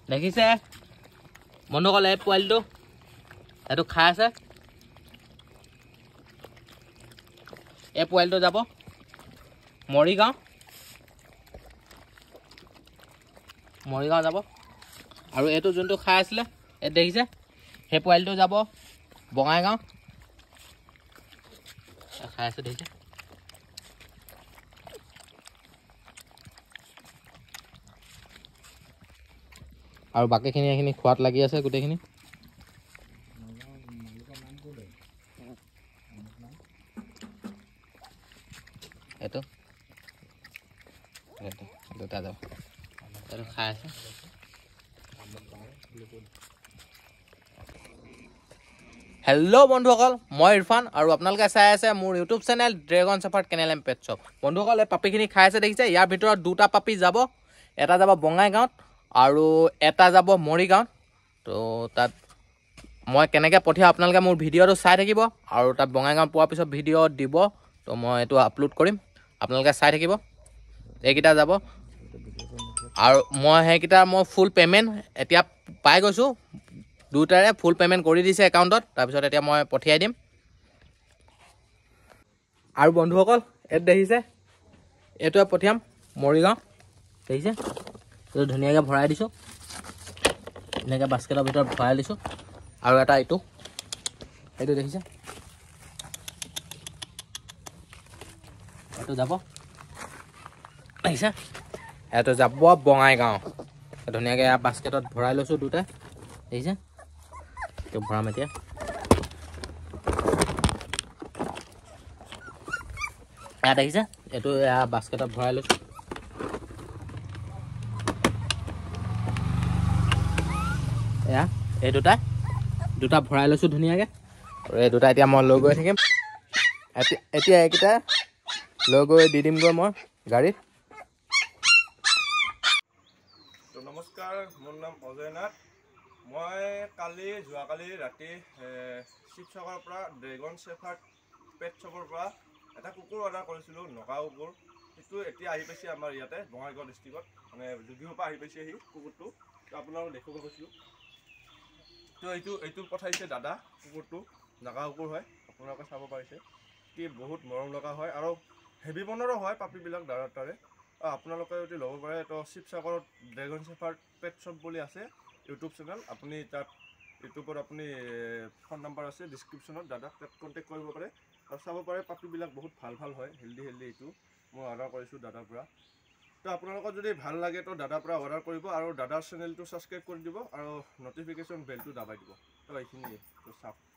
দেখিছে বন্ধুসকল এই পোৱালিটো এইটো খাই আছে এই পোৱালিটো যাব মৰিগাঁও যাব আৰু এইটো যোনটো খাই আছিলে এই দেখিছে সেই পোৱালিটো যাব বঙাইগাঁও খাই আছে দেখিছে আৰু বাকীখিনি এইখিনি খোৱাত লাগি আছে গোটেইখিনি এইটো দুটা যাব এইটো খাই আছে হেল্ল' বন্ধুসকল মই ইৰফান আৰু আপোনালোকে চাই আছে মোৰ YouTube channel Dragon Shepherd Kennel and Pet Shop বন্ধুসকল এই পাপিখিনি খাই আছে দেখিছে ইয়াৰ ভিতৰত দুটা পাপি যাব এটা যাব বঙাইগাঁৱত আৰু এটা যাব মৰিগাঁৱত তো তাত মই কেনেকৈ পঠিয়াওঁ আপোনালোকে মোৰ ভিডিঅ'টো চাই থাকিব আৰু তাত বঙাইগাঁৱত পোৱাৰ পিছত ভিডিঅ' দিব তো মই এইটো আপলোড কৰিম আপোনালোকে চাই থাকিব এইকেইটা যাব আৰু মই সেইকেইটা মই ফুল পে'মেণ্ট এতিয়া পাই গৈছোঁ দুটাৰে ফুল পে'মেণ্ট কৰি দিছে একাউণ্টত তাৰপিছত এতিয়া মই পঠিয়াই দিম আৰু বন্ধুসকল এইটো দেখিছে এইটোৱে পঠিয়াম মৰিগাঁও দেখিছে এইটো ধুনীয়াকৈ ভৰাই দিছোঁ ধুনীয়াকৈ বাস্কেটৰ ভিতৰত ভৰাই দিছোঁ আৰু এটা এইটো দেখিছে এইটো যাব দেখিছে এইটো যাব বঙাইগাঁও ধুনীয়াকৈ বাস্কেটত ভৰাই লৈছোঁ দুটা দেখিছে এইটো ভৰাম এতিয়া এয়া দেখিছে এইটো এয়া বাস্কেটত ভৰাই লৈছোঁ এয়া এই দুটা ভৰাই লৈছোঁ ধুনীয়াকৈ আৰু এই দুটা এতিয়া মই লৈ গৈ থাকিম এতিয়া এইকেইটা লৈ গৈ দি দিমগৈ মই গাড়ীত নমস্কাৰ মোৰ নাম অজয় নাথ মই যোৱাকালি ৰাতি শিৱসাগৰৰ পৰা ড্ৰেগন চেফাৰ্ড পেট শ্বপৰ পৰা এটা কুকুৰ অৰ্ডাৰ কৰিছিলোঁ নগা কুকুৰ সেইটো এতিয়া আহি পাইছে আমাৰ ইয়াতে বঙাইগাঁও ডিষ্ট্ৰিক্টত মানে যদিওৰ পৰা আহি পাইছে সেই কুকুৰটো তো আপোনালোকক দেখুৱাব গৈছিলোঁ তো এইটো পঠাইছে দাদা কুকুৰটো নগা কুকুৰ হয় আপোনালোকে চাব পাৰিছে কি বহুত মৰম লগা হয় আৰু হেভি বনৰো হয় পাপিবিলাক দাদাৰ তাৰে আপোনালোকে যদি ল'ব পাৰে তো শিৱসাগৰত ড্ৰেগন চেফাৰ্ড পেট শ্বপ বুলি আছে ইউটিউব চেনেল আপুনি তাত ইউটিউবত আপুনি ফোন নাম্বাৰ আছে ডিছক্ৰিপশ্যনত দাদাক তাত কণ্টেক্ট কৰিব পাৰে আৰু চাব পাৰে পাপিবিলাক বহুত ভাল হয় হেল্ডি এইটো মই অৰ্ডাৰ কৰিছোঁ দাদাৰ পৰা তো আপোনালোকৰ যদি ভাল লাগে তো দাদাৰ পৰা অৰ্ডাৰ কৰিব আৰু দাদাৰ চেনেলটো ছাবস্ক্ৰাইব কৰি দিব আৰু নটিফিকেশ্যন বেলটো দাবাই দিব তো এইখিনিয়ে তো চাওক